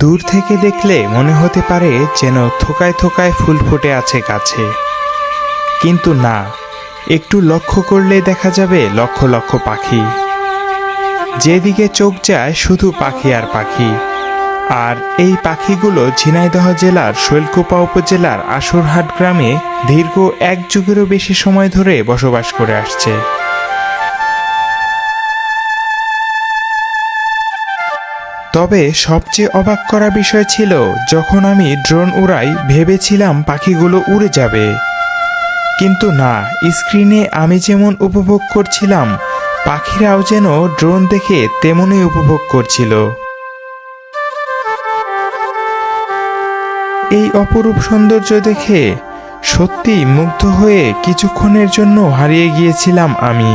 দূর থেকে দেখলে মনে হতে পারে যেন থোকায় থোকায় ফুল ফুটে আছে গাছে, কিন্তু না, একটু লক্ষ্য করলে দেখা যাবে লক্ষ লক্ষ পাখি। যেদিকে চোখ যায় শুধু পাখি আর পাখি। আর এই পাখিগুলো ঝিনাইদহ জেলার শৈলকুপা উপজেলার আশুরহাট গ্রামে দীর্ঘ 1 যুগেরও বেশি সময় ধরে বসবাস করে আসছে। তবে সবচেয়ে অবাক করা বিষয় ছিল, যখন আমি ড্রোন উড়াই ভেবেছিলাম পাখিগুলো উড়ে যাবে, কিন্তু না, স্ক্রিনে আমি যেমন উপভোগ করছিলাম পাখিরাও যেন ড্রোন দেখে তেমনই উপভোগ করছিল। এই অপরূপ সৌন্দর্য দেখে সত্যি মুগ্ধ হয়ে কিছুক্ষণের জন্য হারিয়ে গিয়েছিলাম আমি।